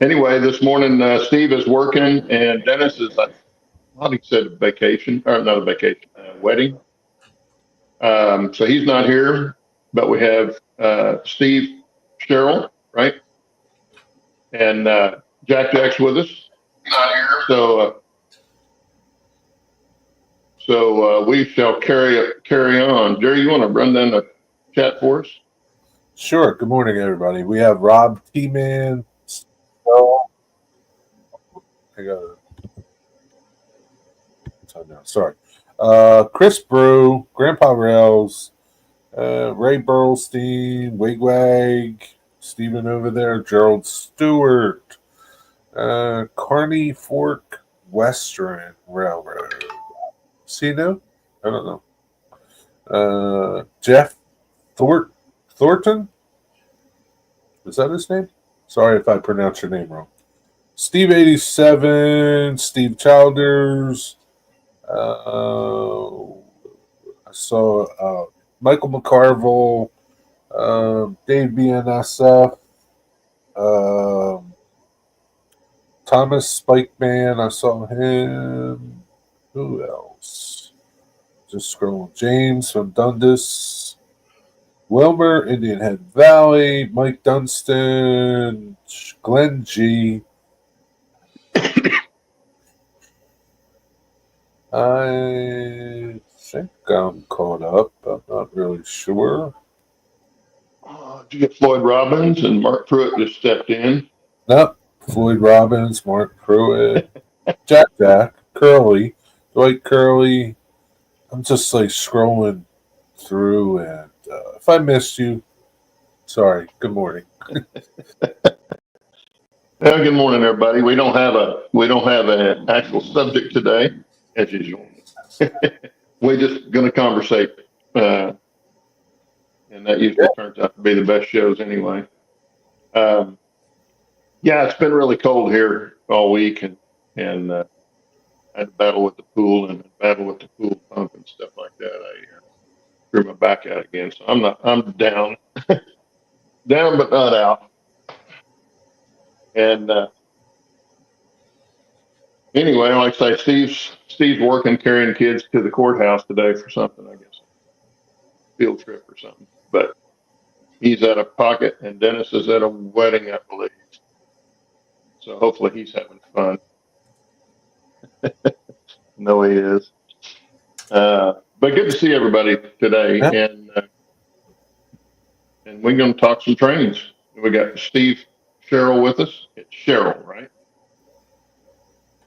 Anyway, this morning Steve is working, and Dennis is, I thought he said vacation, or not a vacation, wedding. So he's not here, but we have Steve, Cheryl, right, and Jack's with us. Not here. So we shall carry on. Jerry, you want to run down the chat for us? Sure. Good morning, everybody. We have Rob T-Man. I got it. No, sorry. Chris Brew, Grandpa Rails, Ray Burlstein, Wigwag, Stephen over there, Gerald Stewart, Carney Fork Western Railroad. See now? I don't know. Jeff Thornton? Is that his name? Sorry if I pronounced your name wrong. Steve 87, Steve Childers. I saw Michael McCarville, Dave BNSF, Thomas Spikeman. I saw him. Who else? Just scrolling. James from Dundas. Wilmer, Indian Head Valley, Mike Dunstan, Glenn G. I think I'm caught up. I'm not really sure. Did you get Floyd Robbins and Mark Pruitt just stepped in? Nope. Floyd Robbins, Mark Pruitt, Jack, Curly, Dwight Curly. I'm just like scrolling through, and if I missed you, sorry. Good morning. Good morning, everybody. We don't have an actual subject today, as usual. We're just going to conversate, and that usually turns out to be the best shows anyway. Yeah, it's been really cold here all week, and I had to battle with the pool and battle with the pool pump and stuff like that. I threw my back out again, so I'm down, down but not out. And anyway, like I say, Steve's working, carrying kids to the courthouse today for something, I guess, field trip or something. But he's out of pocket, and Dennis is at a wedding, I believe. So hopefully he's having fun. No, he is. But good to see everybody today, and we're going to talk some trains. We got Steve Cheryl with us. It's Cheryl, right?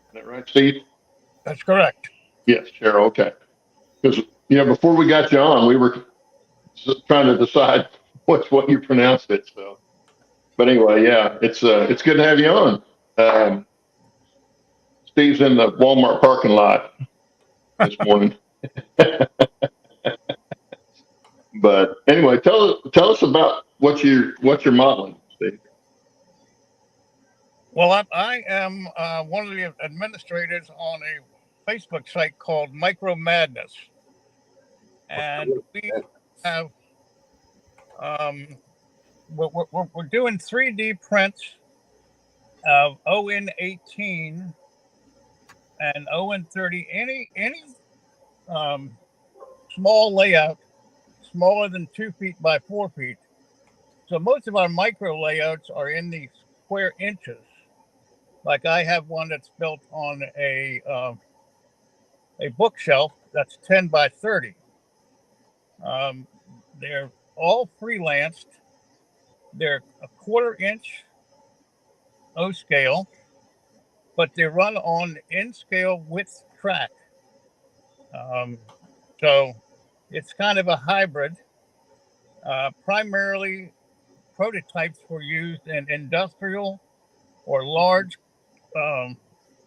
Is that right, Steve? That's correct. Yes, Cheryl. Okay. Because before we got you on, we were trying to decide what you pronounced it. So, but anyway, yeah, it's good to have you on. Steve's in the Walmart parking lot this morning. But anyway, tell us about what you're modeling, Steve. Well, I am one of the administrators on a Facebook site called Micro Madness, and we have we're doing 3D prints of ON18 and ON30. Any small layout smaller than 2 feet by 4 feet. So most of our micro layouts are in the square inches. Like I have one that's built on a bookshelf that's 10 by 30. They're all freelanced. They're a 1/4 inch O scale, but they run on in scale width track. So it's kind of a hybrid. Primarily, prototypes were used in industrial or large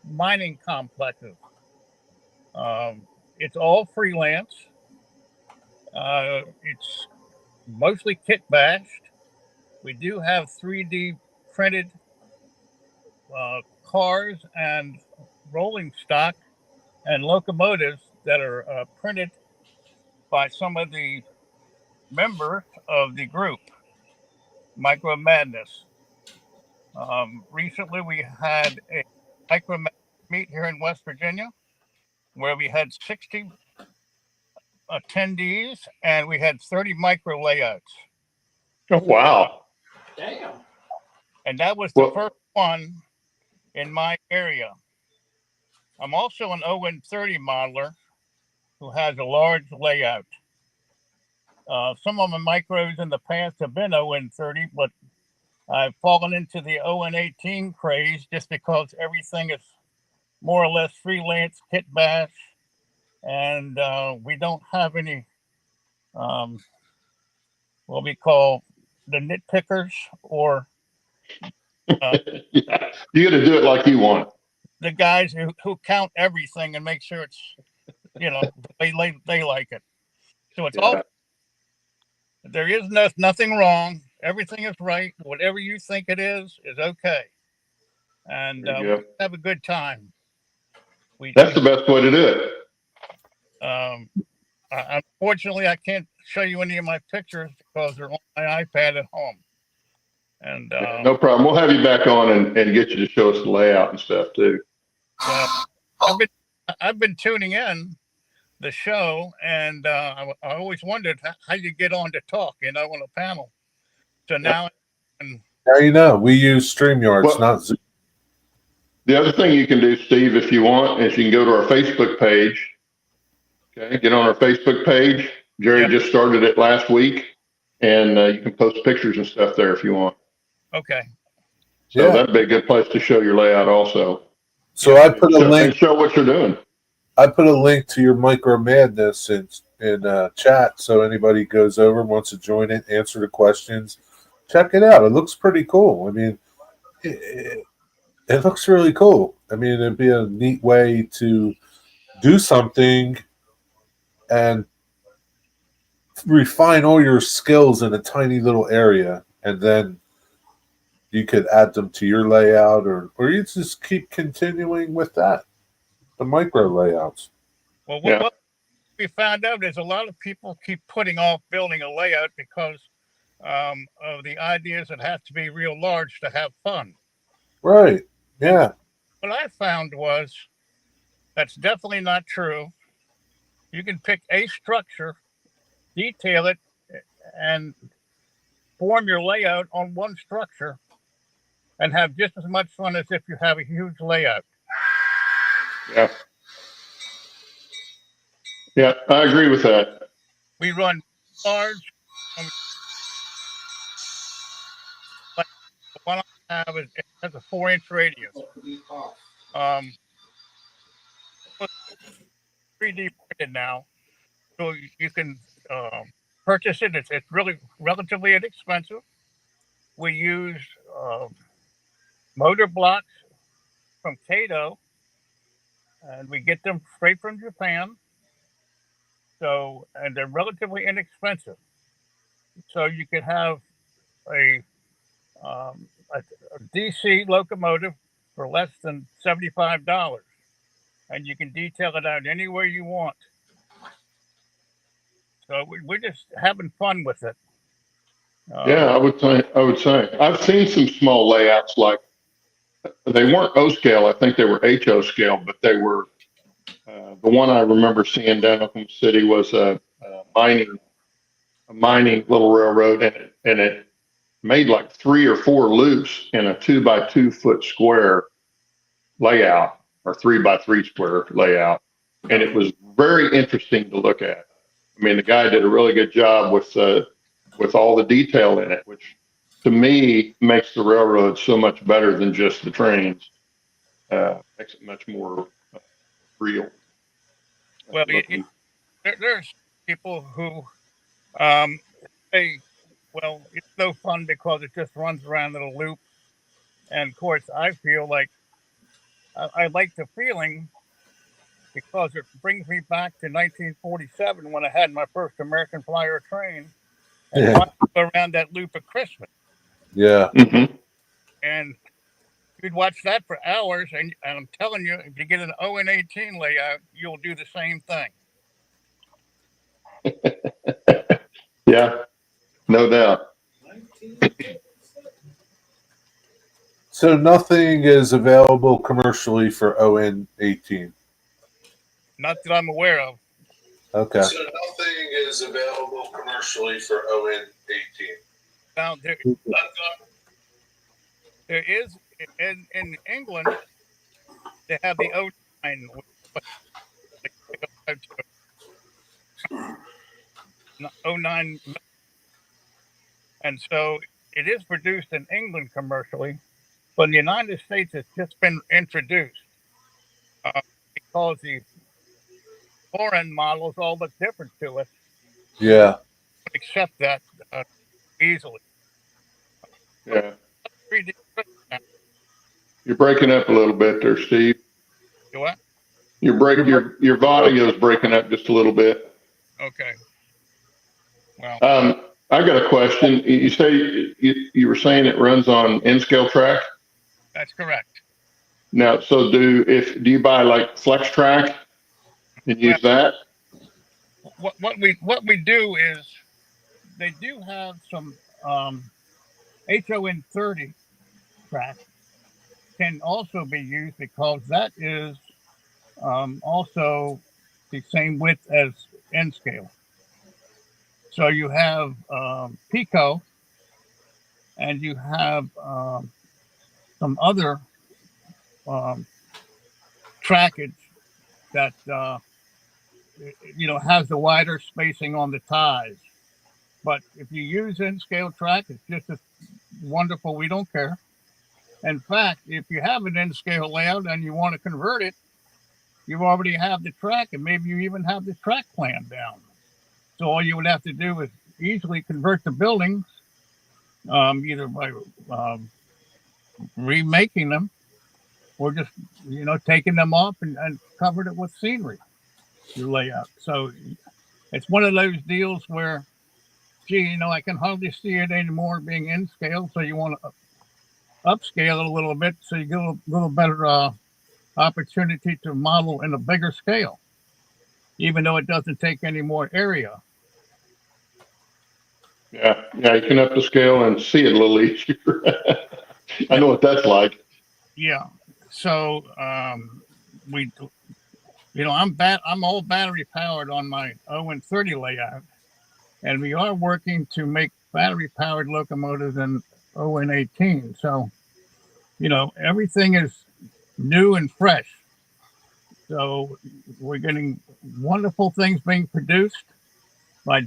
mining complexes. It's all freelance. It's mostly kit bashed. We do have 3D printed cars and rolling stock and locomotives that are printed by some of the members of the group, Micro Madness. Recently, we had a micro meet here in West Virginia where we had 60 attendees and we had 30 micro layouts. Oh, wow. Damn. And that was the first one in my area. I'm also an ON30 modeler who has a large layout. Some of my micros in the past have been ON30, but I've fallen into the ON18 craze just because everything is more or less freelance kit bash, and we don't have any what we call the nitpickers or Yeah. You got to do it like you want. the guys who count everything and make sure it's they like it. So it's all there is nothing wrong. Everything is right. Whatever you think it is okay, and we have a good time. That's the best way to do it. Unfortunately, I can't show you any of my pictures because they're on my iPad at home. And no problem. We'll have you back on and get you to show us the layout and stuff too. I've been tuning in the show, and I always wondered how you get on to talk, on a panel. So now, we use StreamYards, not Zoom. The other thing you can do, Steve, if you want, is you can go to our Facebook page. Okay, get on our Facebook page. Jerry just started it last week, and you can post pictures and stuff there if you want. Okay. So that'd be a good place to show your layout also. So I put a link. And show what you're doing. I put a link to your Micro Madness in chat, so anybody goes over and wants to join it, answer the questions, check it out. It looks pretty cool. I mean, it looks really cool. I mean, it'd be a neat way to do something and refine all your skills in a tiny little area, and then you could add them to your layout, or you just keep continuing with that, the micro layouts. Well, what we found out is a lot of people keep putting off building a layout because of the ideas that have to be real large to have fun. Right. Yeah. What I found was that's definitely not true. You can pick a structure, detail it, and form your layout on one structure and have just as much fun as if you have a huge layout. Yeah. Yeah, I agree with that. We run large. Like the one I have it has a 4-inch radius. 3D printed now, so you can purchase it. It's really relatively inexpensive. We use motor blocks from Kato, and we get them straight from Japan. So, and they're relatively inexpensive. So you can have a DC locomotive for less than $75, and you can detail it out anywhere you want. So we're just having fun with it. Yeah, I would say. I've seen some small layouts like they weren't O scale. I think they were HO scale, but they were. The one I remember seeing down up in the city was a mining little railroad, and it made like 3 or 4 loops in a 2x2 foot square layout or 3x3 square layout, and it was very interesting to look at. I mean, the guy did a really good job with all the detail in it, which to me makes the railroad so much better than just the trains. Makes it much more real. Well, there's people who say, well, it's no fun because it just runs around in a loop. And of course, I feel like I like the feeling because it brings me back to 1947 when I had my first American Flyer train and wanted to go around that loop at Christmas. Yeah. Mm-hmm. And you'd watch that for hours, and I'm telling you, if you get an ON18 layout, you'll do the same thing. Yeah, no doubt. So nothing is available commercially for ON18. Not that I'm aware of. Okay. So nothing is available commercially for ON18. Now there is in England they have the O9, O9, and so it is produced in England commercially, but in the United States it's just been introduced because the foreign models all look different to us. Yeah. Accept that easily. Yeah. 3D. You're breaking up a little bit there, Steve. You what? Your audio is breaking up just a little bit. Okay. Well, I got a question. You say you were saying it runs on N-scale track? that's correct. Now, so do you buy like flex track and use that? What we do is they do have some HON 30 track can also be used because that is also the same width as N scale. So you have Pico and you have some other trackage that has the wider spacing on the ties. But if you use N scale track, it's just as wonderful. We don't care. In fact, if you have an N scale layout and you want to convert it, you already have the track, and maybe you even have the track plan down. So all you would have to do is easily convert the buildings, either by remaking them or just taking them off and covered it with scenery, your layout. So it's one of those deals where, I can hardly see it anymore being in scale. So you want to upscale it a little bit so you get a little better opportunity to model in a bigger scale, even though it doesn't take any more area. Yeah, you can up the scale and see it a little easier. I know what that's like. Yeah. So I'm all battery powered on my ON 30 layout, and we are working to make battery powered locomotives in ON 18. So everything is new and fresh. So we're getting wonderful things being produced by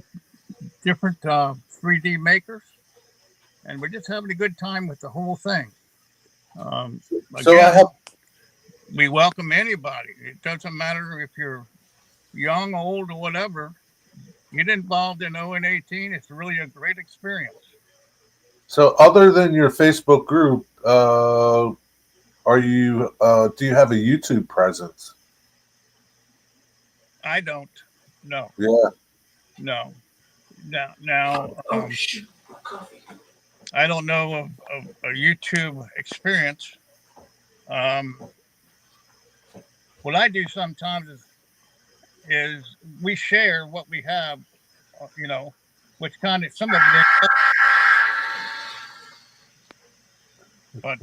different 3D makers, and we're just having a good time with the whole thing. Again, we welcome anybody. It doesn't matter if you're young, old, or whatever. Get involved in ON 18. It's really a great experience. So other than your Facebook group, do you have a YouTube presence? I don't. No. Yeah. No. Now. I don't know of a YouTube experience. What I do sometimes is we share what we have, which kind of some of it is, but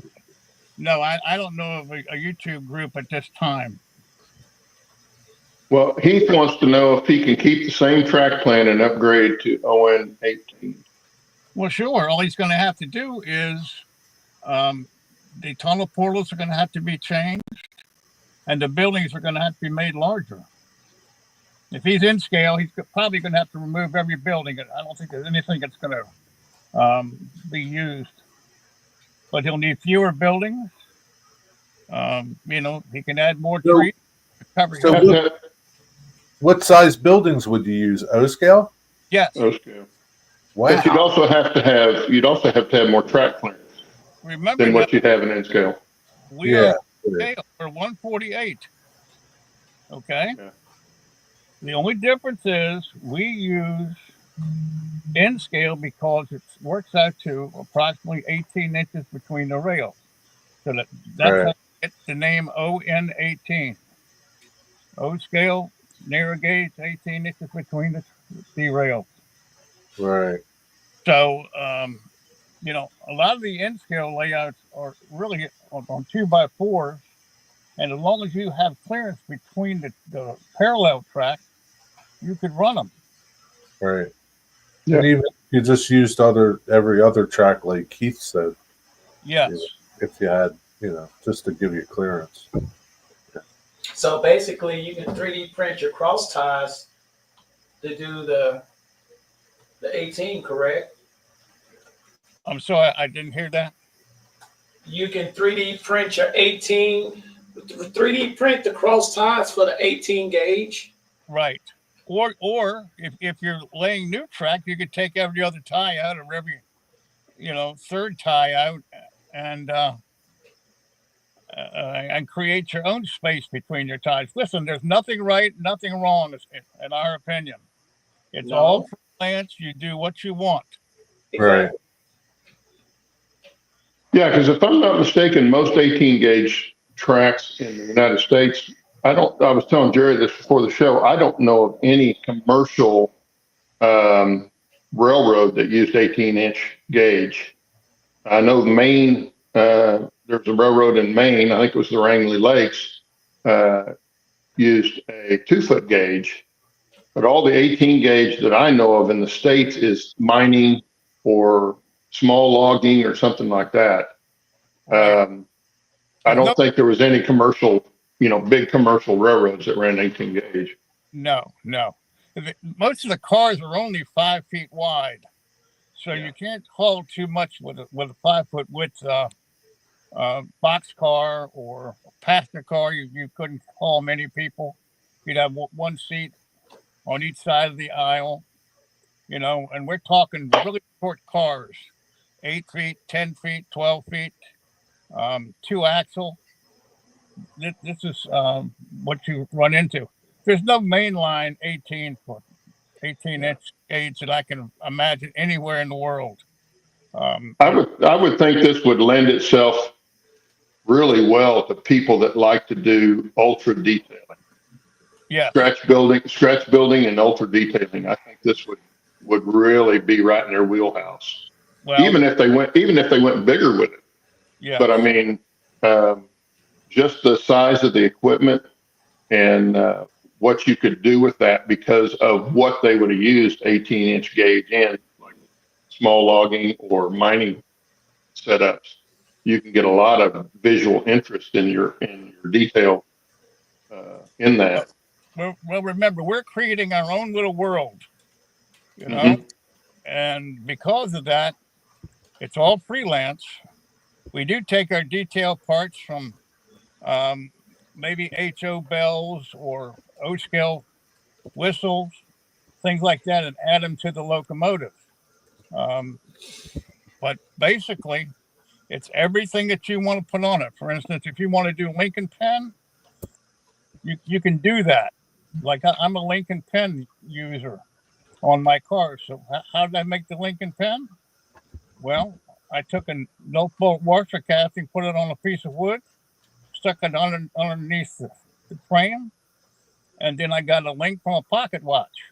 no, I don't know of a YouTube group at this time. Well, Heath wants to know if he can keep the same track plan and upgrade to ON 18. Well, sure. All he's going to have to do is the tunnel portals are going to have to be changed, and the buildings are going to have to be made larger. If he's in scale, he's probably going to have to remove every building. I don't think there's anything that's going to be used. But he'll need fewer buildings. He can add more trees to cover. So what size buildings would you use? O scale? Yes. O scale. Wow. But you'd also have to have more track plans than what you'd have in N scale. We're 148. Okay. Yeah. The only difference is we use N scale because it works out to approximately 18 inches between the rails. So that's how you get the name ON 18. O scale, narrow gauge, 18 inches between the rails. Right. So a lot of the in-scale layouts are really on 2x4, and as long as you have clearance between the parallel track, you could run them. Right. Yeah. And even you just used every other track like Keith said. Yes. If you had, just to give you clearance. So basically, you can 3D print your cross ties to do the 18, correct? I'm sorry, I didn't hear that. You can 3D print your 18, 3D print the cross ties for the 18 gauge. Right. Or if you're laying new track, you could take every other tie out or every, third tie out and create your own space between your ties. Listen, there's nothing right, nothing wrong, in our opinion. It's all freelance. You do what you want. Exactly. Right. Yeah, because if I'm not mistaken, most 18 gauge tracks in the United States, I was telling Jerry this before the show, I don't know of any commercial railroad that used 18-inch gauge. I know Maine, there's a railroad in Maine, I think it was the Wrangley Lakes, used a 2-foot gauge, but all the 18 gauge that I know of in the States is mining or small logging or something like that. I don't think there was any commercial, big commercial railroads that ran 18 gauge. No. Most of the cars are only 5 feet wide, so you can't haul too much with a 5-foot width boxcar or passenger car. You couldn't haul many people. You'd have one seat on each side of the aisle, and we're talking really short cars, 8 feet, 10 feet, 12 feet, 2-axle. This is what you run into. There's no mainline 18-inch gauge that I can imagine anywhere in the world. I would think this would lend itself really well to people that like to do ultra detailing. Yeah. Scratch building and ultra detailing. I think this would really be right in their wheelhouse. Well, even if they went bigger with it. Yeah. But I mean, just the size of the equipment and what you could do with that because of what they would have used 18-inch gauge in, like small logging or mining setups. You can get a lot of visual interest in your detail in that. Well, remember, we're creating our own little world, Mm-hmm. and because of that, it's all freelance. We do take our detail parts from maybe HO bells or O-scale whistles, things like that, and add them to the locomotive. But basically, it's everything that you want to put on it. For instance, if you want to do Lincoln Pen, you can do that. Like I'm a Lincoln Pen user on my car. So how did I make the Lincoln Pen? Well, I took a no-fault washer casting, put it on a piece of wood, stuck it underneath the frame, and then I got a link from a pocket watch.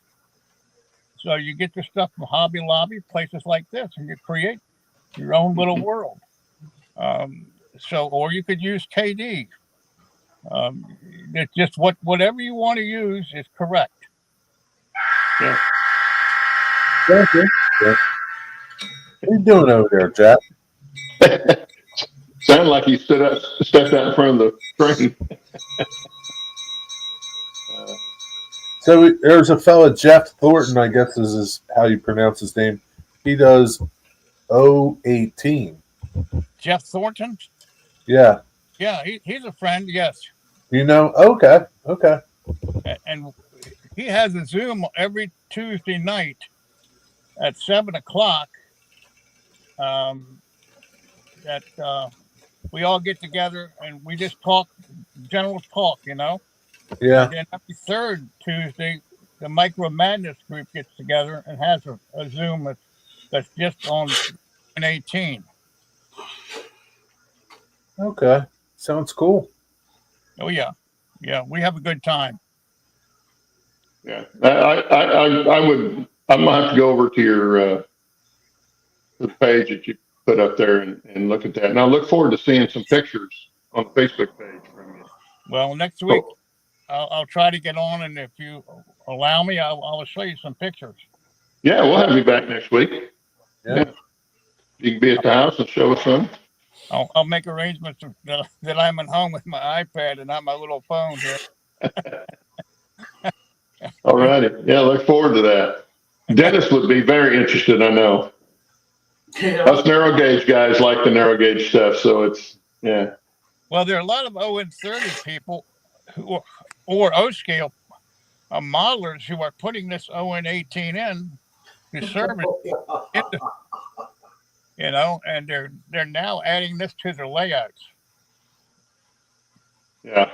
So you get your stuff from Hobby Lobby, places like this, and you create your own little world. Or you could use KD. It's just whatever you want to use is correct. Yeah. Thank you. Yeah. What are you doing over there, Jack? Sounded like he stepped out in front of the train. So there's a fella, Jeff Thornton, I guess is how you pronounce his name. He does 018. Jeff Thornton? Yeah. Yeah, he's a friend, yes. Okay. And he has a Zoom every Tuesday night at 7:00. That we all get together and we just talk, general talk, Yeah. And then every third Tuesday, the Micro Madness group gets together and has a Zoom that's just on 18. Okay. Sounds cool. Oh yeah, we have a good time. Yeah, I'm gonna have to go over to your the page that you put up there and look at that. And I look forward to seeing some pictures on the Facebook page from you. Well, next week I'll try to get on, and if you allow me, I'll show you some pictures. Yeah, we'll have you back next week. Yeah. You can be at the house and show us some. I'll make arrangements that I'm at home with my iPad and not my little phone here. All righty. Yeah, look forward to that. Dennis would be very interested, I know. Yeah. Us narrow gauge guys like the narrow gauge stuff, so it's, yeah. Well, there are a lot of ON30 people or O-scale modelers who are putting this ON18 in to service, you know, and they're now adding this to their layouts. Yeah.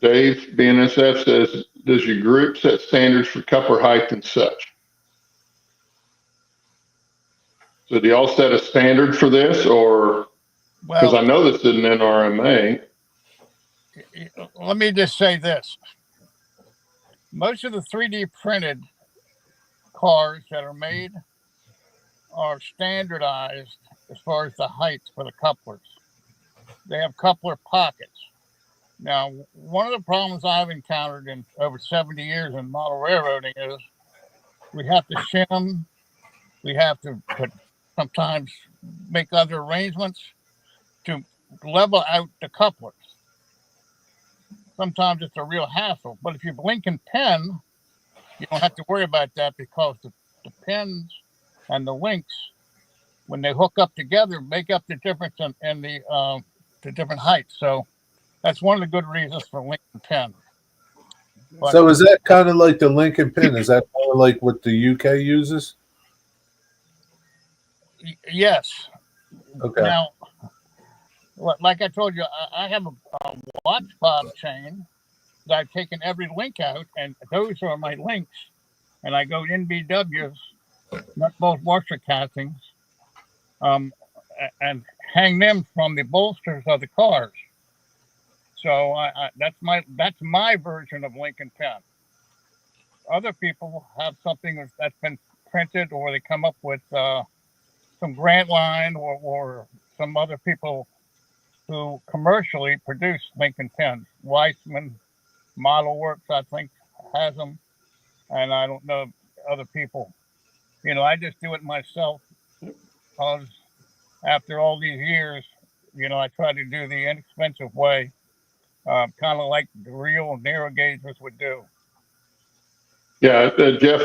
Dave, BNSF says, does your group set standards for coupler height and such? So do y'all set a standard for this, or, because I know this is an NRMA. Let me just say this. Most of the 3D printed cars that are made are standardized as far as the height for the couplers. They have coupler pockets. Now, one of the problems I've encountered in over 70 years in model railroading is we have to shim, we have to sometimes make other arrangements to level out the couplers. Sometimes it's a real hassle, but if you blink and pen, you don't have to worry about that because the pins and the links, when they hook up together, make up the difference in the different heights. So that's one of the good reasons for link and pen. But, so is that kind of like the Lincoln pin? Is that kind of like what the UK uses? Yes. Okay. Now, like I told you, I have a watch fob chain that I've taken every link out, and those are my links. And I go NBWs, nut bolt washer castings, and hang them from the bolsters of the cars. So that's my version of link and pen. Other people have something that's been printed, or they come up with some grant line or some other people who commercially produce link and pens. Weissman Model Works, I think, has them, and I don't know other people. You know, I just do it myself because after all these years, you know, I try to do the inexpensive way, kind of like the real narrow gauges would do. Yeah, Jeff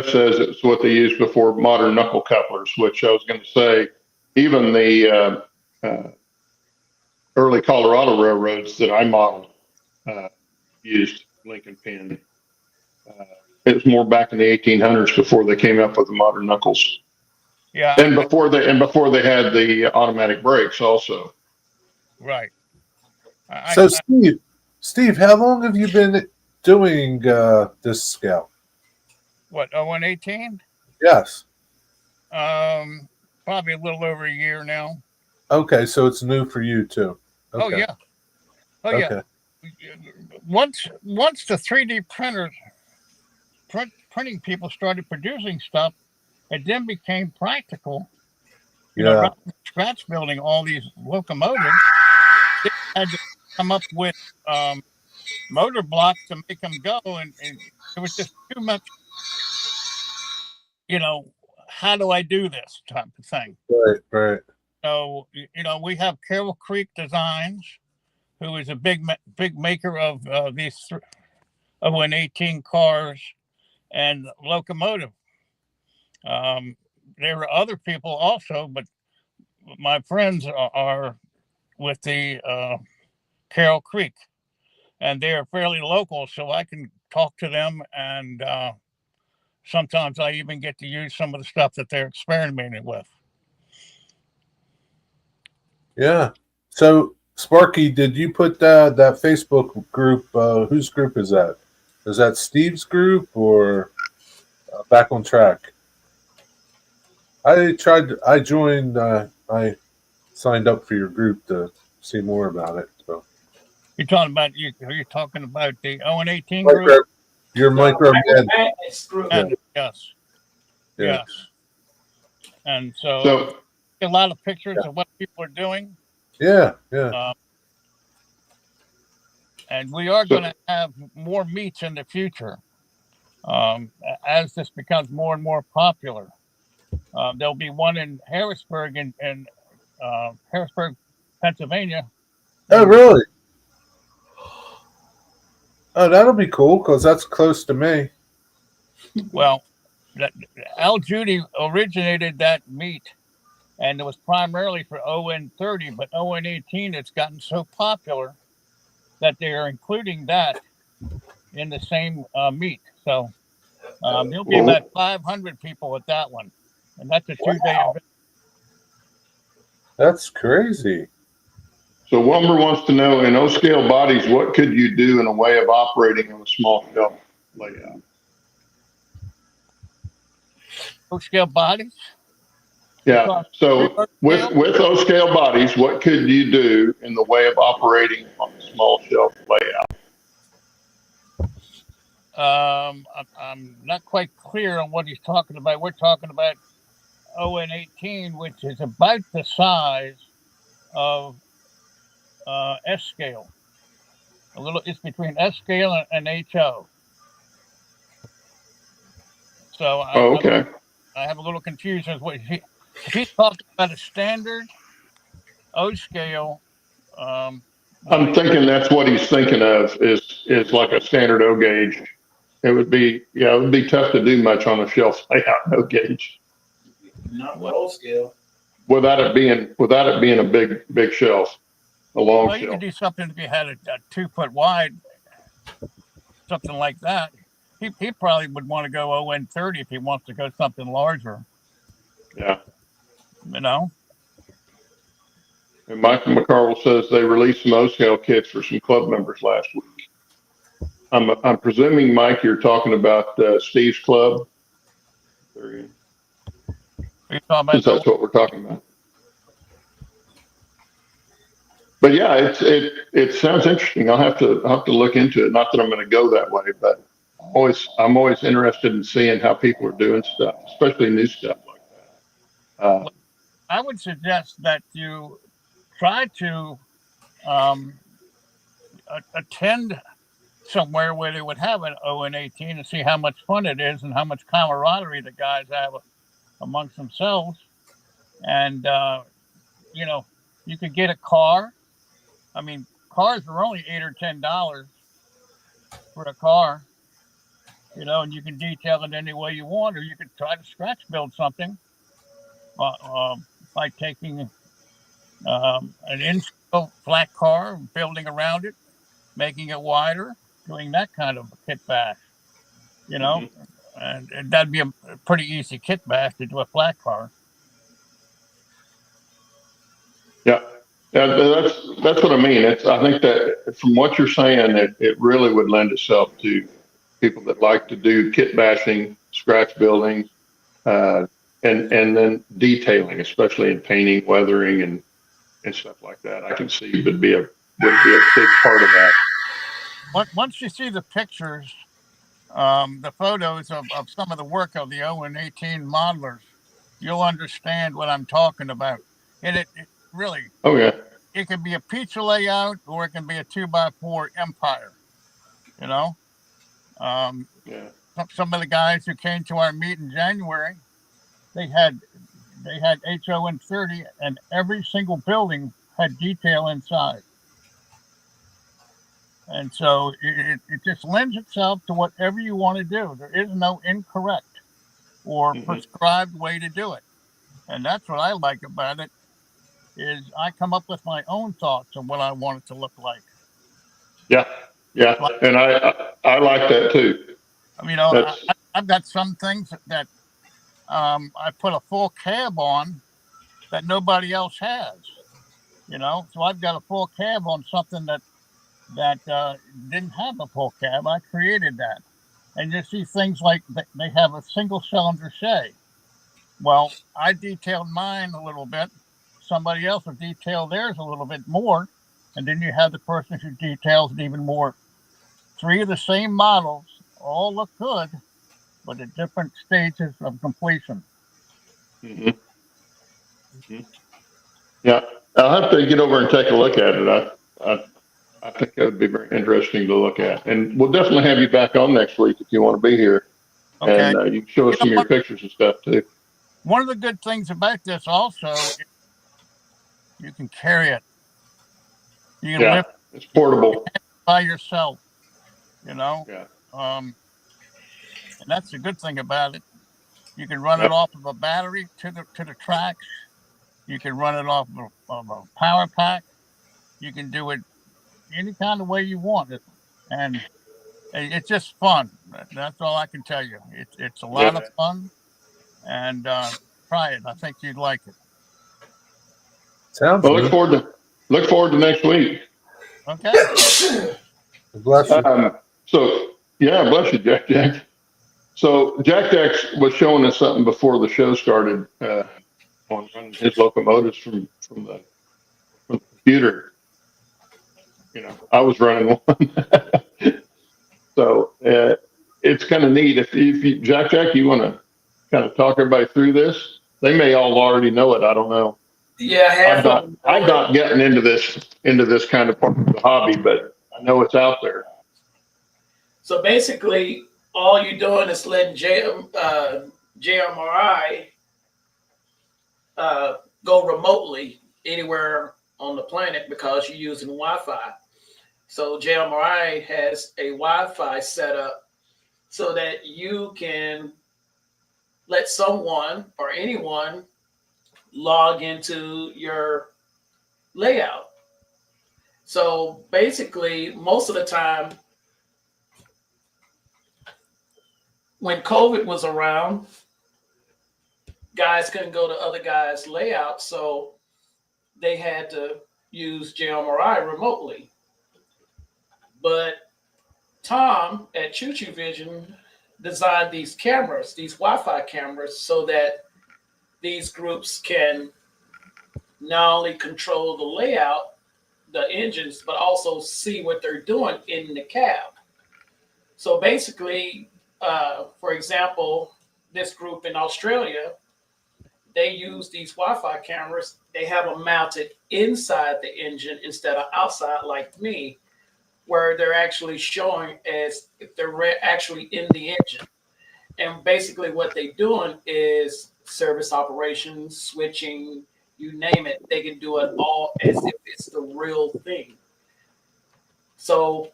says it's what they used before modern knuckle couplers, which I was going to say, even the early Colorado railroads that I modeled used Lincoln pin. It was more back in the 1800s before they came up with the modern knuckles. Yeah, and before they had the automatic brakes also. Right. So Steve, how long have you been doing this scale? What, 0118? Yes. Probably a little over a year now. Okay, so it's new for you too. Okay. Oh yeah. Oh okay. yeah. Once the 3D printers printing people started producing stuff, it then became practical. You know, rather than scratch building all these locomotives, they had to come up with motor blocks to make them go, and it was just too much. You know, how do I do this type of thing? Right. So, you know, we have Carroll Creek Designs, who is a big maker of these 0118 cars and locomotive. There are other people also, but my friends are with the Carroll Creek, and they are fairly local, so I can talk to them, and sometimes I even get to use some of the stuff that they're experimenting with. Yeah. So, Sparky, did you put that Facebook group? Whose group is that? Is that Steve's group or Back on Track? I joined. I signed up for your group to see more about it. So You're talking about the 0118 group? Your micro group. Yes. Yeah. Yes. And so So, a lot of pictures of what people are doing. Yeah. And we are So- going to have more meets in the future as this becomes more and more popular. There'll be one in Harrisburg, in Harrisburg, Pennsylvania. Oh, really? Oh, that'll be cool because that's close to me. Well, Al Judy originated that meet, and it was primarily for ON30, but ON18 it's gotten so popular that they are including that in the same meet. So there'll be about 500 people at that one, and that's a 2-day event. That's crazy. So Wilmer wants to know, in O-scale bodies, what could you do in a way of operating on a small shelf layout? O-scale bodies. Yeah. So with O-scale bodies, what could you do in the way of operating on a small shelf layout? I'm not quite clear on what he's talking about. We're talking about ON18, which is about the size of S scale. It's between S scale and HO. So Oh, okay. I have a little confusion with what if he's talking about a standard O scale. I'm thinking that's what he's thinking of is like a standard O gauge. It would be, it would be tough to do much on a shelf layout O gauge Not roll scale. without it being a big shelf, a long Well, you shelf. could do something if you had a 2 foot wide, something like that. He probably would want to go ON30 if he wants to go something larger. Yeah. You know. And Michael McCarville says they released some O-scale kits for some club members last week. I'm presuming, Mike, you're talking about Steve's club. Are you talking about Since that's what we're talking about. But yeah, it sounds interesting. I'll have to look into it. Not that I'm going to go that way, but I'm always interested in seeing how people are doing stuff, especially new stuff like that. I would suggest that you try to attend somewhere where they would have an ON18 and see how much fun it is and how much camaraderie the guys have amongst themselves. And you could get a car. I mean, cars are only $8 or $10 for a car, and you can detail it any way you want, or you could try to scratch build something by taking an in-scale flat car, building around it, making it wider, doing that kind of kit bash, and that'd be a pretty easy kit bash to do a flat car. Yeah. That's what I mean. I think that from what you're saying, it really would lend itself to people that like to do kit bashing, scratch building, and then detailing, especially in painting, weathering, and stuff like that. I can see would be a big part of that. Once you see the pictures, the photos of some of the work of the ON18 modelers, you'll understand what I'm talking about. And it really, Oh yeah, it can be a pizza layout or it can be a 2x4 empire. Yeah. Some of the guys who came to our meet in January, they had HON30, and every single building had detail inside. And so it just lends itself to whatever you want to do. There is no incorrect or prescribed way to do it. And that's what I like about it, is I come up with my own thoughts on what I want it to look like. Yeah. And I like that too. I've got some things that I put a full cab on that nobody else has. So I've got a full cab on something that didn't have a full cab. I created that. And you see things like they have a single cylinder Shay. Well, I detailed mine a little bit. Somebody else will detail theirs a little bit more. And then you have the person who details it even more. 3 of the same models all look good, but at different stages of completion. Mm-hmm. Yeah, I'll have to get over and take a look at it. I think that would be very interesting to look at, and we'll definitely have you back on next week if you want to be here, Okay. and you can show us some of your pictures and stuff too. One of the good things about this also is you can carry it. You can lift it's portable by yourself, you know. Yeah. And that's the good thing about it. You can run it off of a battery to the tracks. You can run it off of a power pack. You can do it any kind of way you want it, and it's just fun. That's all I can tell you. It's a lot of fun, and try it. I think you'd like it. Sounds Well, good. look forward to next week. Okay. Bless you. So yeah, bless you, Jack. So Jack was showing us something before the show started on running his locomotives from the computer. You know, I was running one. So it's kind of neat. If you, Jack, you want to kind of talk everybody through this? They may all already know it. I don't know. Yeah, I'm not getting into this kind of part of the hobby, but I know it's out there. So basically, all you're doing is letting JMRI go remotely anywhere on the planet because you're using Wi-Fi. So JMRI has a Wi-Fi setup so that you can let someone or anyone log into your layout. So basically, most of the time, when COVID was around, guys couldn't go to other guys' layouts, so they had to use JMRI remotely. But Tom at Choo Choo Vision designed these cameras, these Wi-Fi cameras, so that these groups can not only control the layout, the engines, but also see what they're doing in the cab. So basically, for example, this group in Australia, they use these Wi-Fi cameras. They have them mounted inside the engine instead of outside like me, where they're actually showing as if they're actually in the engine. And basically what they're doing is service operations, switching, you name it. They can do it all as if it's the real thing. So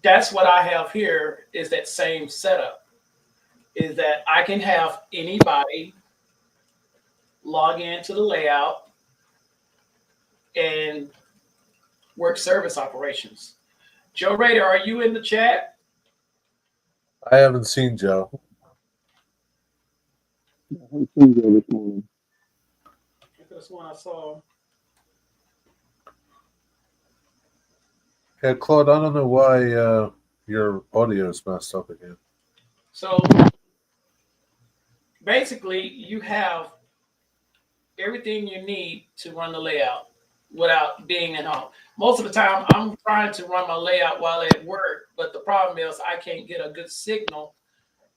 that's what I have here is that same setup, is that I can have anybody log into the layout and work service operations. Joe Rader, are you in the chat? I haven't seen Joe. I haven't seen Joe this morning. That's one I saw. Yeah, Claude, I don't know why your audio is messed up again. So basically, you have everything you need to run the layout without being at home. Most of the time, I'm trying to run my layout while at work, but the problem is I can't get a good signal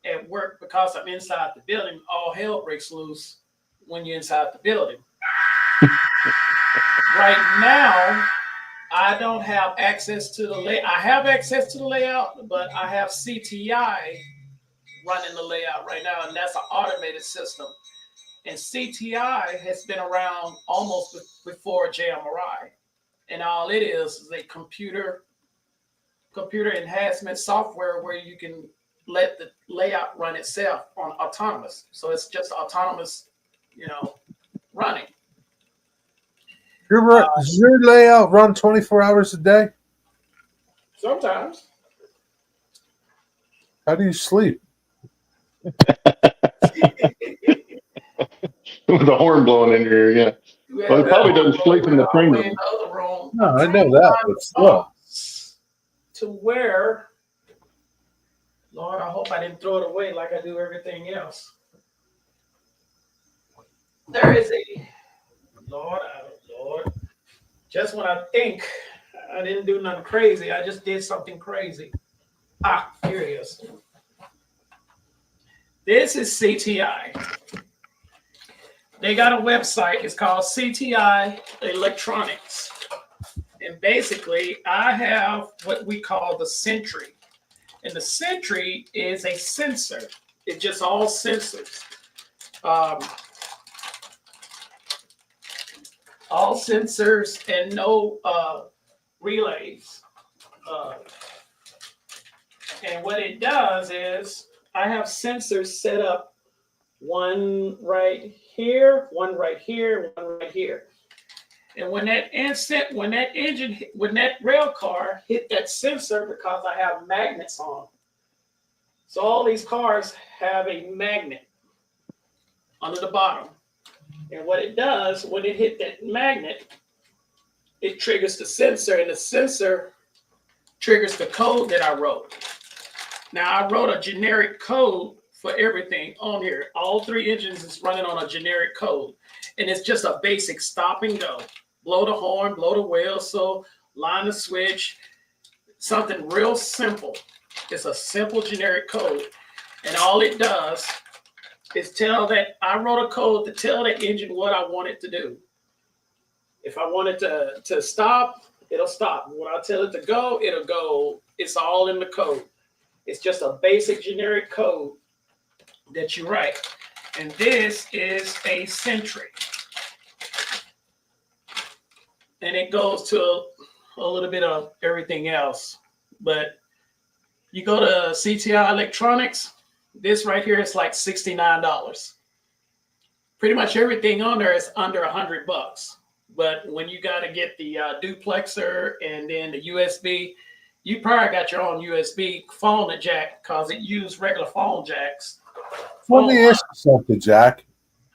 at work because I'm inside the building. All hell breaks loose when you're inside the building. Right now, I don't have access to the layout. I have access to the layout, but I have CTI running the layout right now, and that's an automated system. And CTI has been around almost before JMRI. And all it is a computer enhancement software where you can let the layout run itself on autonomous. So it's just autonomous, running. Does your layout run 24 hours a day? Sometimes. How do you sleep? With the horn blowing in your ear, yeah. Well, he probably doesn't sleep in the train room. No, I know that, but still. To where, Lord, I hope I didn't throw it away like I do everything else. There is a, Lord, just when I think I didn't do nothing crazy, I just did something crazy. Here it is. This is CTI. They got a website. It's called CTI Electronics. And basically, I have what we call the Sentry. And the Sentry is a sensor. It's just all sensors. All sensors and no relays. And what it does is I have sensors set up, one right here, one right here, one right here. And when that rail car hit that sensor, because I have magnets on. So all these cars have a magnet under the bottom. And what it does, when it hit that magnet, it triggers the sensor, and the sensor triggers the code that I wrote. Now, I wrote a generic code for everything on here. All three engines is running on a generic code. And it's just a basic stop and go. Blow the horn, blow the whistle, line the switch. Something real simple. It's a simple generic code. And all it does is tell that I wrote a code to tell the engine what I want it to do. If I want it to stop, it'll stop. When I tell it to go, it'll go. It's all in the code. It's just a basic generic code that you write. And this is a Sentry. And it goes to a little bit of everything else. But you go to CTI Electronics, this right here is like $69. Pretty much everything on there is under $100. But when you got to get the duplexer and then the USB, you probably got your own USB phone jack because it used regular phone jacks. Let me ask you something, Jack.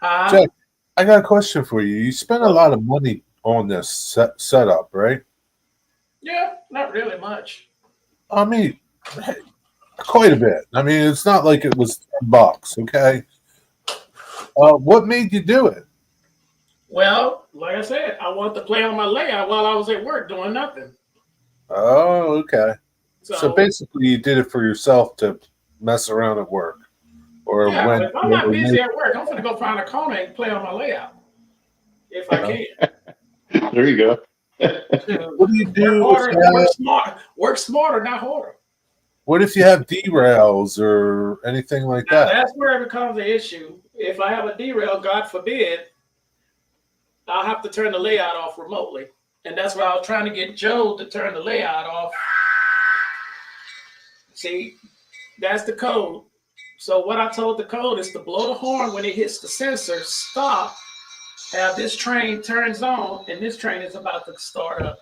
Jack, I got a question for you. You spent a lot of money on this setup, right? Yeah, not really much. I mean, quite a bit. I mean, it's not like it was $10, okay? What made you do it? Well, like I said, I wanted to play on my layout while I was at work doing nothing. Oh, okay. So basically, you did it for yourself to mess around at work, or yeah, when if I'm not busy at work, I'm gonna go find a corner and play on my layout if I can. There you go. What do you do? Work smarter, not harder. What if you have derails or anything like Now, that? that's where it becomes an issue. If I have a derail, God forbid, I'll have to turn the layout off remotely. And that's why I was trying to get Joe to turn the layout off. See, that's the code. So what I told the code is to blow the horn when it hits the sensor, stop, have this train turns on, and this train is about to start up.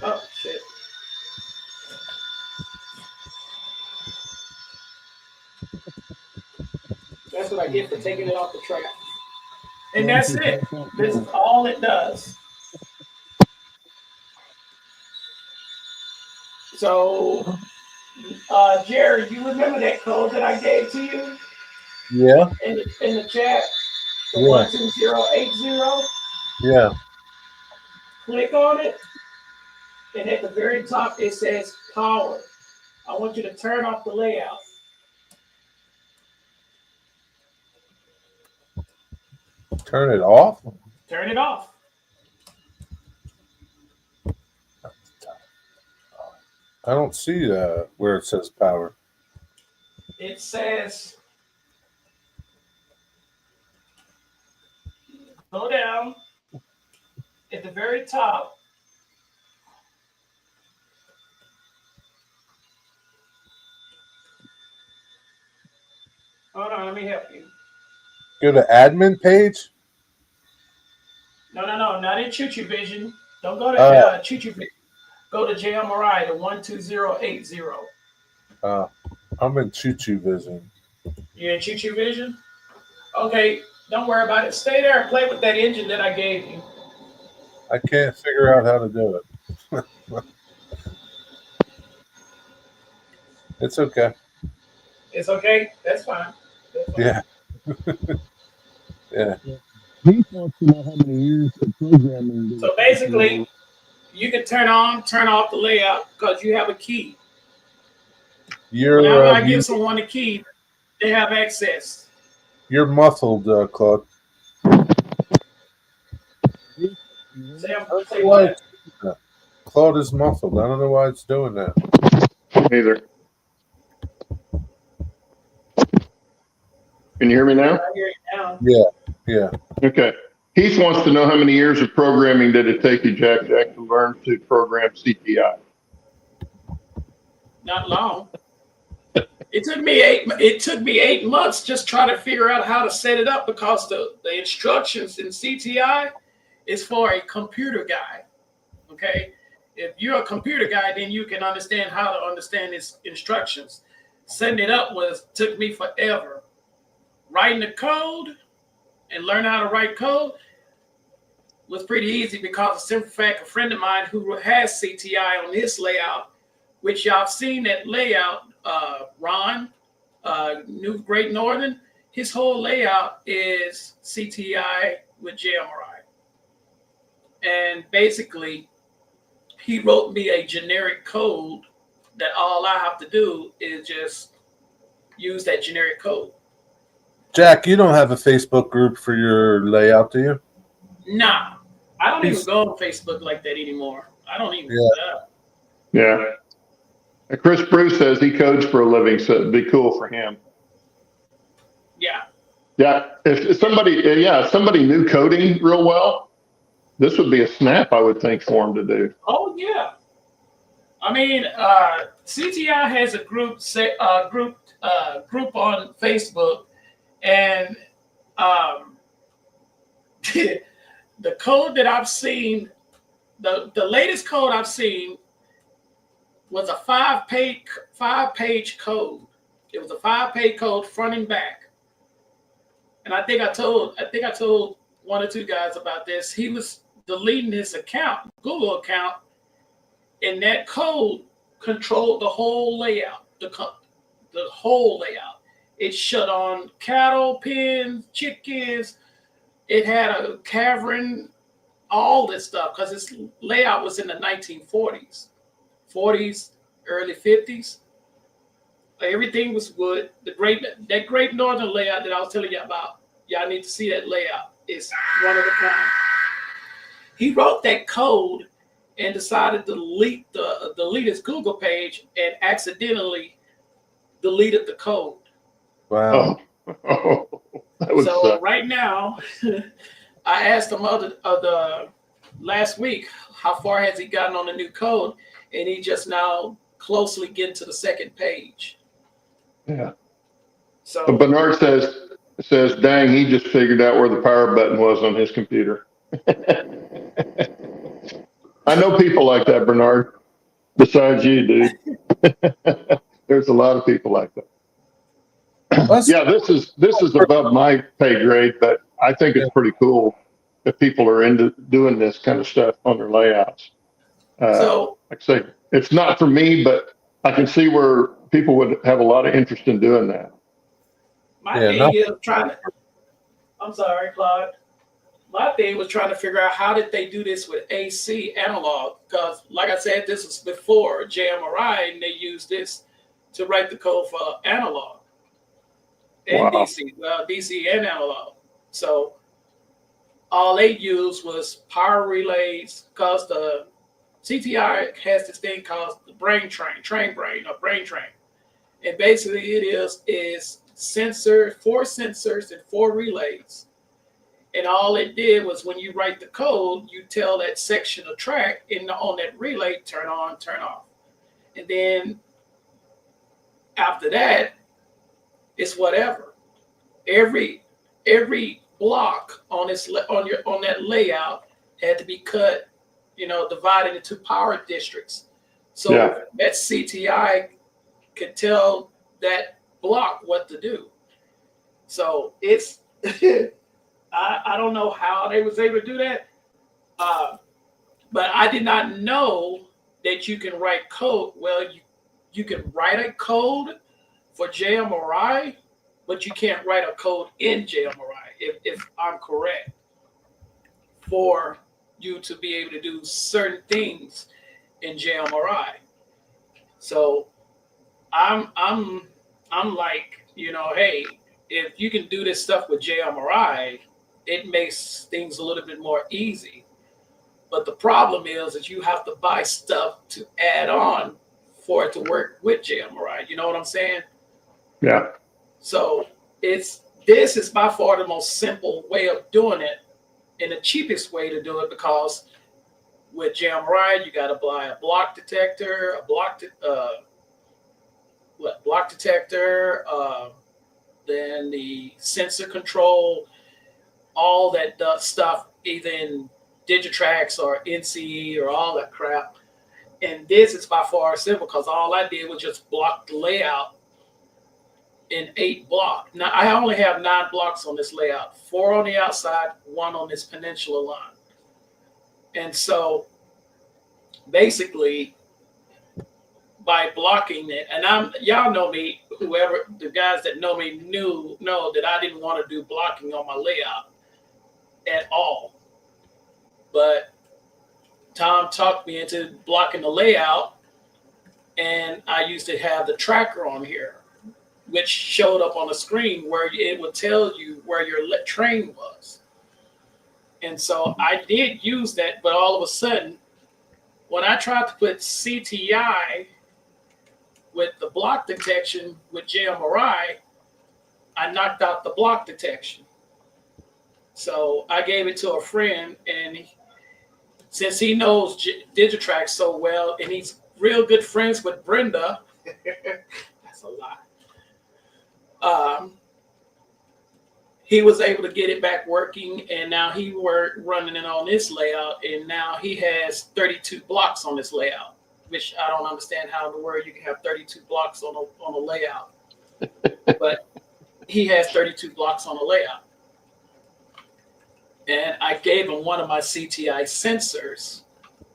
Oh, shit. That's what I get for taking it off the track. And that's it. This is all it does. So, Jerry, you remember that code that I gave to you? Yeah. In the chat? The Yeah. 12080? Yeah. Click on it. And at the very top, it says power. I want you to turn off the layout. Turn it off? Turn it off. I don't see where it says power. It says, go down at the very top. Hold on, let me help you. Go to admin page? No, not in Choo-Choo Vision. Don't go to Choo-Choo Vision. Go to JMRI, the 12080. I'm in Choo-Choo Vision. You're in Choo-Choo Vision? Okay, don't worry about it. Stay there and play with that engine that I gave you. I can't figure out how to do it. It's okay. It's okay? That's fine. Yeah. Yeah. He wants to know how many years of programming. So basically, you can turn on, turn off the layout because you have a key. Whenever I give someone the key, they have access. You're muffled, Claude. Say, I don't say know why what? it's doing that. Claude is muffled. I don't know why it's doing that. Neither. Can you hear me Yeah, now? I hear you now. Yeah. Okay. Heath wants to know how many years of programming did it take you, Jack, to learn to program CTI? Not long. It took me 8 months just trying to figure out how to set it up because the instructions in CTI is for a computer guy. Okay. If you're a computer guy, then you can understand how to understand its instructions. Setting it up took me forever. Writing the code and learn how to write code was pretty easy because of simple fact, a friend of mine who has CTI on his layout, which y'all seen that layout, Ron, New Great Northern, his whole layout is CTI with JMRI. And basically, he wrote me a generic code that all I have to do is just use that generic code. Jack, you don't have a Facebook group for your layout, do you? Nah, I don't even go on Facebook like that anymore. I don't even do that. Yeah. And Chris Bruce says he codes for a living, so it'd be cool for him. Yeah. Yeah. If somebody knew coding real well, this would be a snap, I would think, for him to do. Oh yeah. I mean, CTI has a group on Facebook, and the code that I've seen, the latest code I've seen was a five-page code. It was a 5-page code front and back. And I think I told one or two guys about this. He was deleting his Google account, and that code controlled the whole layout, the whole layout. It shut on cattle pens, chickens. It had a cavern, all this stuff, because its layout was in the 1940s, 40s, early 50s. Everything was wood. That great northern layout that I was telling you about, y'all need to see that layout. It's one of a kind. He wrote that code and decided to delete his Google page and accidentally deleted the code. Wow. Oh, that would So suck. right now, I asked him last week how far has he gotten on the new code, and he just now closely getting to the second page. Yeah. So But Bernard says, dang, he just figured out where the power button was on his computer. I know people like that, Bernard. Besides you, dude. There's a lot of people like that. Yeah, this is above my pay grade, but I think it's pretty cool if people are into doing this kind of stuff on their layouts. So Like I say, it's not for me, but I can see where people would have a lot of interest in doing that. my thing is I'm sorry, Claude. My thing was trying to figure out how did they do this with AC analog, because like I said, this was before JMRI, and they used this to write the code for analog and Wow. DC and analog. So all they used was power relays, because the CTI has this thing called the brain train, and basically it is four sensors and 4 relays. And all it did was when you write the code, you tell that section of track on that relay, turn on, turn off. And then after that, it's whatever. Every block on that layout had to be cut, divided into power districts. So that CTI could tell that block what to do. So it's I don't know how they was able to do that, but I did not know that you can write code. Well, you can write a code for JMRI, but you can't write a code in JMRI, if I'm correct, for you to be able to do certain things in JMRI. So I'm like, hey, if you can do this stuff with JMRI, it makes things a little bit more easy. But the problem is that you have to buy stuff to add on for it to work with JMRI. You know what I'm saying? Yeah. So this is by far the most simple way of doing it and the cheapest way to do it, because with JMRI you got to buy a block detector, block detector, then the sensor control, all that stuff, either in Digitrax or NCE or all that crap. And this is by far simple because all I did was just block the layout in 8 blocks. Now I only have 9 blocks on this layout, 4 on the outside, 1 on this peninsula line. And so basically by blocking it, and y'all know me, whoever the guys that know me know that I didn't want to do blocking on my layout at all. But Tom talked me into blocking the layout, and I used to have the tracker on here, which showed up on the screen where it would tell you where your train was. And so I did use that, but all of a sudden, when I tried to put CTI with the block detection with JMRI, I knocked out the block detection. So I gave it to a friend, and since he knows Digitrax so well, and he's real good friends with Brenda, that's a lie. He was able to get it back working, and now he were running it on this layout, and now he has 32 blocks on this layout, which I don't understand how in the world you can have 32 blocks on a layout. But he has 32 blocks on a layout. And I gave him one of my CTI sensors.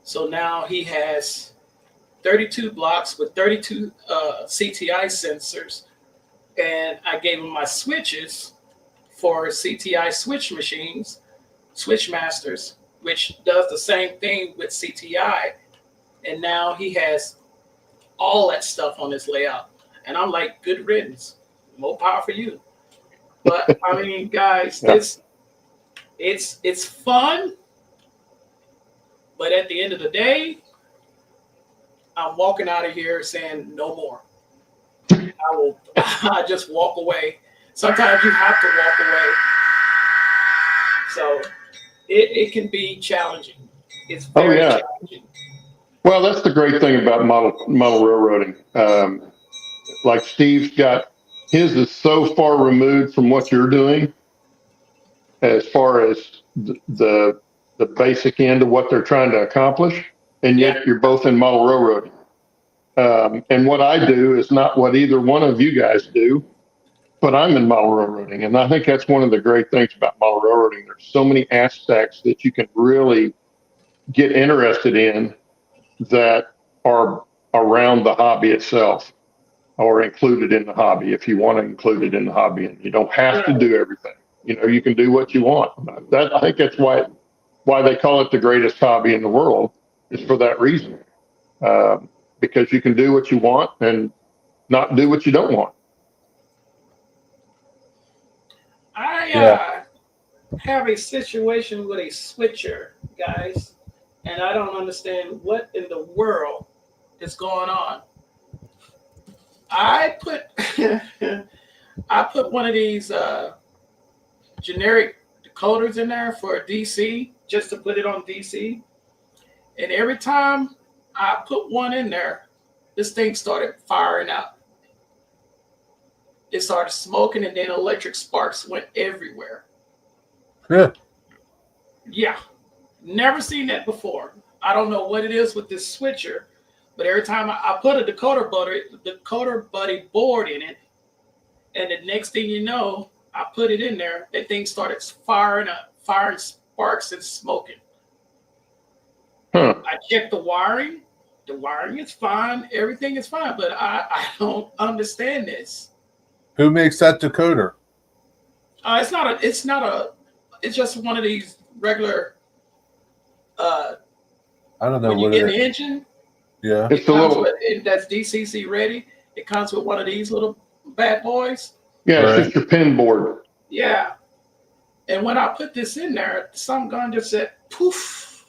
So now he has 32 blocks with 32 CTI sensors. And I gave him my switches for CTI switch machines, switch masters, which does the same thing with CTI. And now he has all that stuff on his layout. And I'm like, good riddance. More power for you. But I mean, guys, Yeah. it's fun. But at the end of the day, I'm walking out of here saying no more. I just walk away. Sometimes you have to walk away. So it can be challenging. It's very challenging. Well, that's the great thing about model railroading. Like Steve's got his is so far removed from what you're doing, as far as the basic end of what they're trying to accomplish, and yet you're both in model railroading. And what I do is not what either one of you guys do, but I'm in model railroading, and I think that's one of the great things about model railroading. There's so many aspects that you can really get interested in that are around the hobby itself, or included in the hobby if you want to include it in the hobby, and you don't have to do everything. You can do what you want. I think that's why they call it the greatest hobby in the world, is for that reason, because you can do what you want and not do what you don't want. I have a situation with a switcher, guys, and I don't understand what in the world is going on. I put one of these generic decoders in there for DC, just to put it on DC. And every time I put one in there, this thing started firing out. It started smoking, and then electric sparks went everywhere. Yeah. Never seen that before. I don't know what it is with this switcher, but every time I put a decoder buddy board in it, and the next thing you know, I put it in there, that thing started firing sparks and smoking. I checked the wiring. The wiring is fine. Everything is fine, but I don't understand this. Who makes that decoder? It's just one of these regular. I don't know when what you it get is. the engine. Yeah. It's a little. That's DCC ready. It comes with one of these little bad boys. Yeah, Right. it's just your pin board. Yeah. And when I put this in there, some gun just said poof.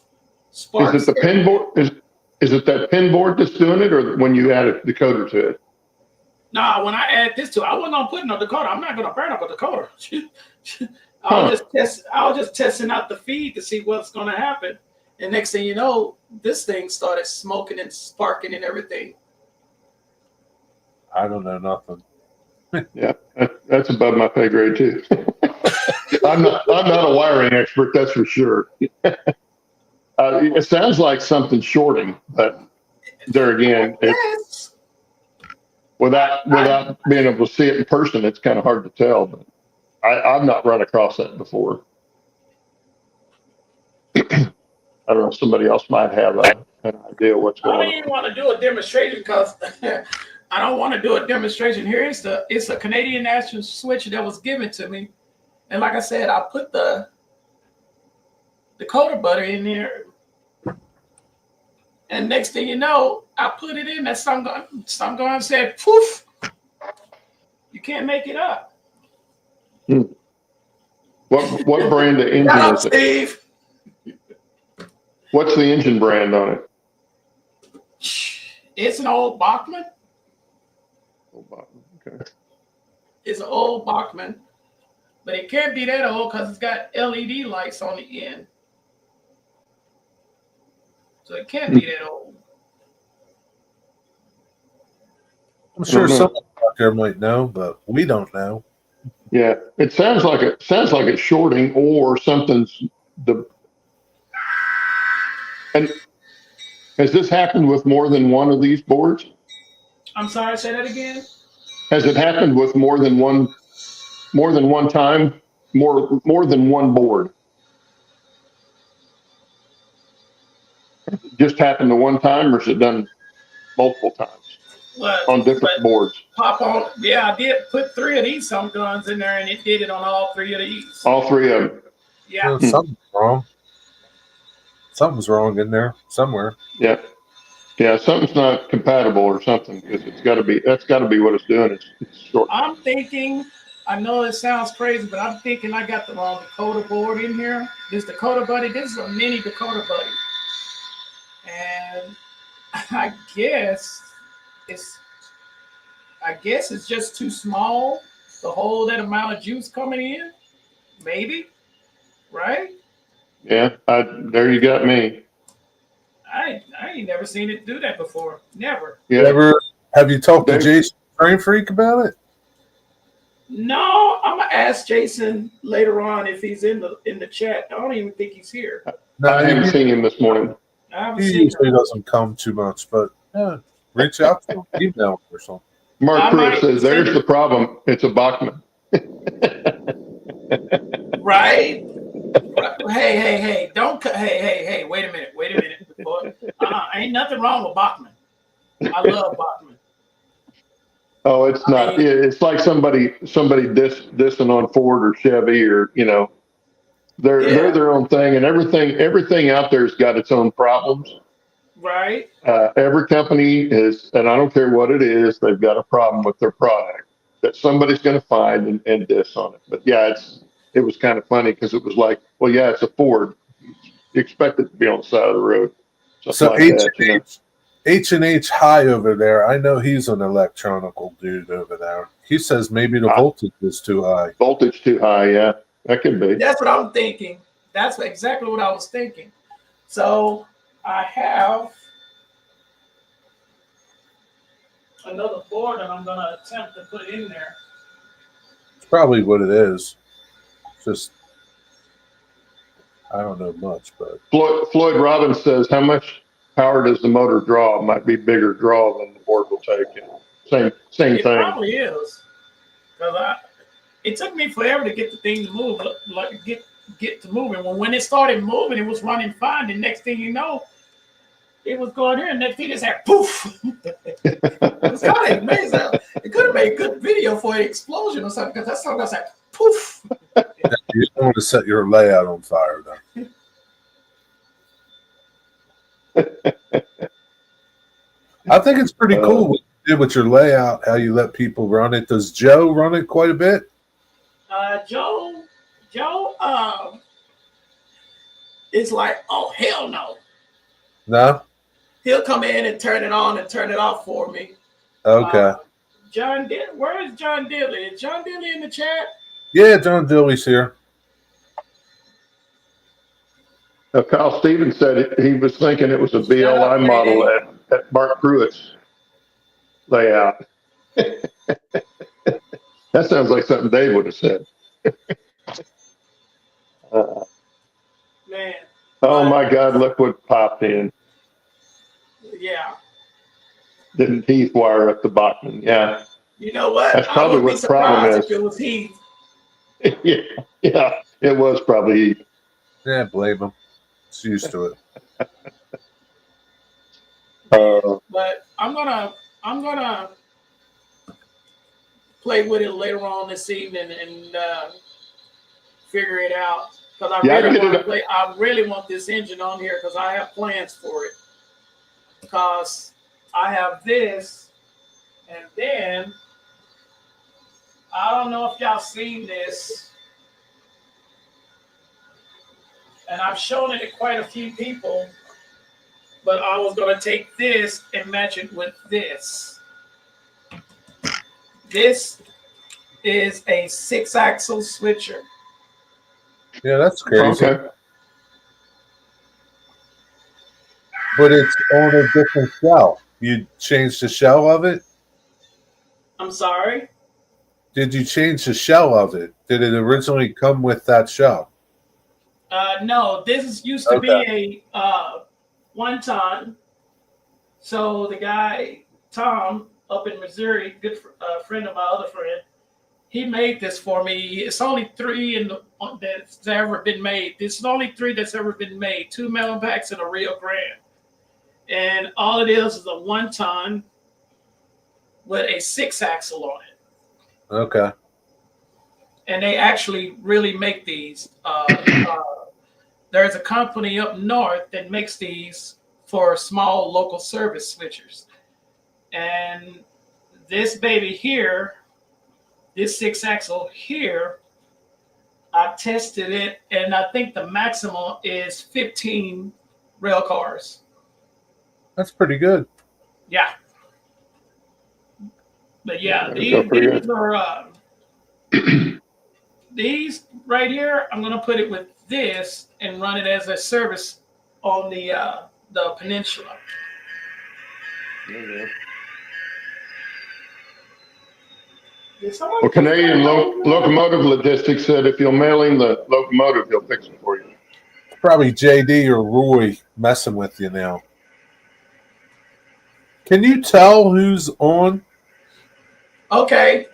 Sparks. Is it the pin board? Is it that pin board that's doing it, or when you add a decoder to it? Nah, when I add this to it, I wasn't gonna put no decoder. I'm not gonna burn up a decoder. Huh. I was just testing out the feed to see what's gonna happen. And next thing you know, this thing started smoking and sparking and everything. I don't know nothing. Yeah, that's above my pay grade too. I'm not a wiring expert, that's for sure. It sounds like something shorting, but there again, Yes. without being able to see it in person, it's kind of hard to tell. But I've not run across that before. I don't know. Somebody else might have an idea what's I don't going even on. want to do a demonstration because I don't want to do a demonstration here. It's a Canadian National switch that was given to me, and like I said, I put the decoder butter in there, and next thing you know, I put it in. That some gun said, "Poof! You can't make it up." What brand of engine Shut up, is it? Steve. What's the engine brand on it? It's an old Bachmann. Okay. It's an old Bachmann, but it can't be that old because it's got LED lights on the end. So it can't be that old. I'm sure Mhm. someone out there might know, but we don't know. Yeah, it sounds like it's shorting or something's and has this happened with more than one of these boards? I'm sorry, say that again. Has it happened with more than one time? More than one board? Just happened to one time, or has it done multiple times on different boards? Pop on. Yeah, I did put 3 of these some guns in there, and it did it on all 3 of these. All 3 of them. Yeah. Well, something's wrong. Something's wrong in there somewhere. Yeah. Yeah, something's not compatible or something, because that's got to be what it's doing. It's short. I'm thinking, I know it sounds crazy, but I'm thinking I got the wrong decoder board in here. This decoder buddy, this is a mini decoder buddy. And I guess it's just too small to hold that amount of juice coming in. Maybe, right? Yeah, there you got me. I ain't never seen it do that before. Never. Yeah. Have you talked to Dave- Jason Frame Freak about it? No, I'm gonna ask Jason later on if he's in the chat. I don't even think he's here. No, I haven't seen him this morning. I haven't he seen usually him. doesn't come too much, but reach out to him, email him or something. Mark I Pruitt might says, send "There's it. the problem. It's a Bachmann." Right? Hey, don't cut. Hey, wait a minute. Before, ain't nothing wrong with Bachmann. I love Bachmann. Oh, it's not. Yeah, it's like somebody dissing on Ford or Chevy, or they're their own thing, and everything out there's got its own problems. Right? Every company is, and I don't care what it is, they've got a problem with their product that somebody's going to find and diss on it. But yeah, it was kind of funny because it was like, well, yeah, it's a Ford. You expect it to be on the side of the road. So Like that, H&H High over there, I know he's an electronical dude over there. He says maybe the voltage is too high. Voltage too high, yeah, that could be. That's what I'm thinking. That's exactly what I was thinking. So I have another board that I'm going to attempt to put in there. It's probably what it is. Just, I don't know much, but Floyd Robbins says, how much power does the motor draw? It might be bigger draw than the board will take. Same It thing. probably is. Because it took me forever to get the thing to move, like get to moving. When it started moving, it was running fine. The next thing you know, it was going here, and next thing it said poof. It was kind of amazing. It could have made a good video for an explosion or something, because that song was like poof. you don't want to set your layout on fire, though. I think it's pretty cool what did with your layout, how you let people run it. Does Joe run it quite a bit? Joe, it's like, oh hell no. No? He'll come in and turn it on and turn it off for me. Okay. Where is John Dilly? Is John Dilly in the chat? Yeah, John Dilly's here. Kyle Stevens said he was thinking it was a Shut BLI up, model lady. at Mark Pruitt's layout. That sounds like something Dave would have said. Man. Oh my God, look what popped in. Yeah. Didn't Heath wire up the Bachman? Yeah. You know what? That's I probably wouldn't be what the problem surprised is. if it was Heath. Yeah, it was probably Heath. Yeah, blame him. He's used to it. But I'm gonna play with it later on this evening and figure it out. Because I really want this engine on here because I have plans for it. Because I have this, and then I don't know if y'all seen this, and I've shown it to quite a few people. But I was gonna take this and match it with this. This is a 6-axle switcher. Yeah, that's crazy. Okay. But it's on a different shell. You changed the shell of it? I'm sorry? Did you change the shell of it? Did it originally come with that shell? No, this used to be a 1-ton. So the guy, Tom, up in Missouri, good friend of my other friend, he made this for me. It's only 3 that's ever been made. This is only 3 that's ever been made. 2 melon packs and a Rio Grande. And all it is a 1-ton with a 6-axle on it. Okay. And they actually really make these. There's a company up north that makes these for small local service switchers. And this baby here, this 6-axle here, I tested it, and I think the maximum is 15 rail cars. That's pretty good. Yeah. But yeah, these are these right here. I'm gonna put it with this and run it as a service on the peninsula. Well, Canadian Locomotive Logistics said if you'll mail him the locomotive, he'll fix it for you. Probably JD or Roy messing with you now. Can you tell who's on? Okay.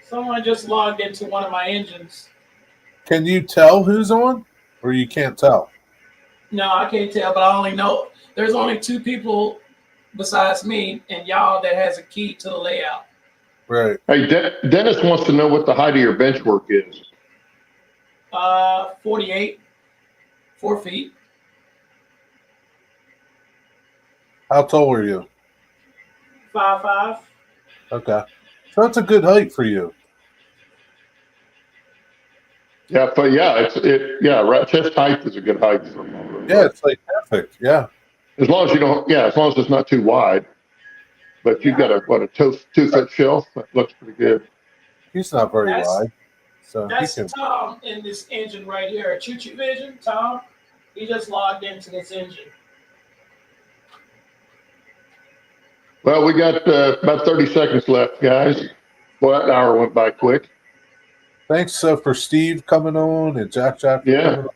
Someone just logged into one of my engines. Can you tell who's on? Or you can't tell? No, I can't tell, but I only know there's only 2 people besides me and y'all that has a key to the layout. Right. Hey, Dennis wants to know what the height of your bench work is. 48, 4 feet. How tall are you? 5'5". Okay. So that's a good height for you. Yeah, but right. Chest height is a good height for him. Yeah, it's like perfect. Yeah. As long as as long as it's not too wide. But you've got a 2-foot shelf. That looks pretty good. He's not very wide. So that's Tom in this engine right here. Choo Choo Vision, Tom. He just logged into this engine. Well, we got about 30 seconds left, guys. Well, that hour went by quick. Thanks for Steve coming on and Jack. Yeah. You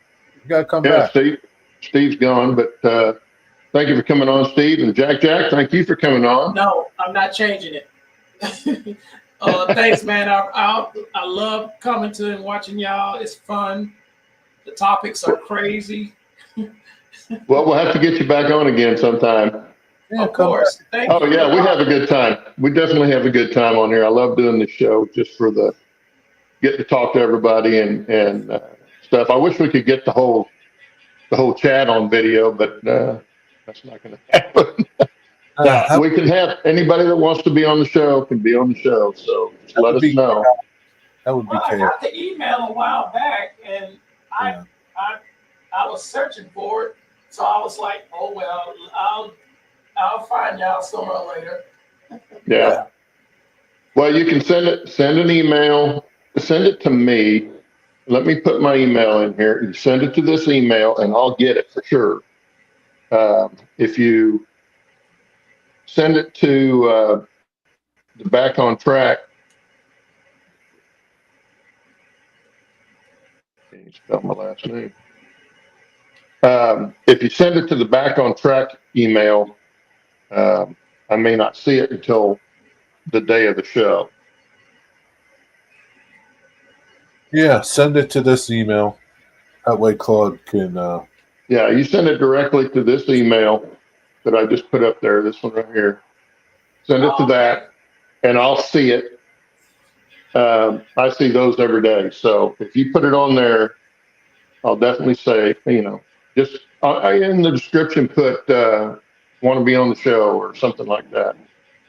got to come back. Steve's gone, but thank you for coming on, Steve. And Jack, thank you for coming on. No, I'm not changing it. Thanks, man. I love coming to and watching y'all. It's fun. The topics are crazy. Well, we'll have to get you back on again sometime. Yeah, of course. Thank you. Yeah, we have a good time. We definitely have a good time on here. I love doing the show just for get to talk to everybody and stuff. I wish we could get the whole chat on video, but that's not going to happen. How- we can have anybody that wants to be on the show can be on the show. So just That let would us be- know. that would be Well, I chaos. got the email a while back, and Yeah. I was searching for it, so I was like, oh well, I'll find y'all sooner or later. Yeah. Well, you can send an email, send it to me. Let me put my email in here. You send it to this email and I'll get it for sure. If you send it to the Back on Track, can you spell my last name? If you send it to the Back on Track email, I may not see it until the day of the show. Yeah, send it to this email. That way Claude can Yeah, you send it directly to this email that I just put up there, this one right here. Send it to Okay. that, and I'll see it. I see those every day. So if you put it on there, I'll definitely say, just in the description, put want to be on the show or something like that,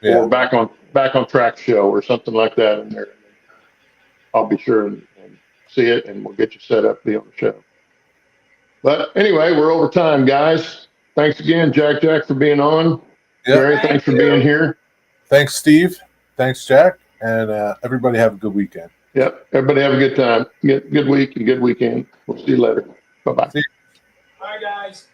or back on track show or something like that in there. I'll be sure and see it, and we'll get you set up to be on the show. But anyway, we're over time, guys. Thanks again, Jack, for being on. Yep. Jerry, thanks for being here. Thanks, Steve. Thanks, Jack. And everybody have a good weekend. Yep. Everybody have a good time. Good week and good weekend. We'll see you later. Bye-bye. See you. Bye, guys.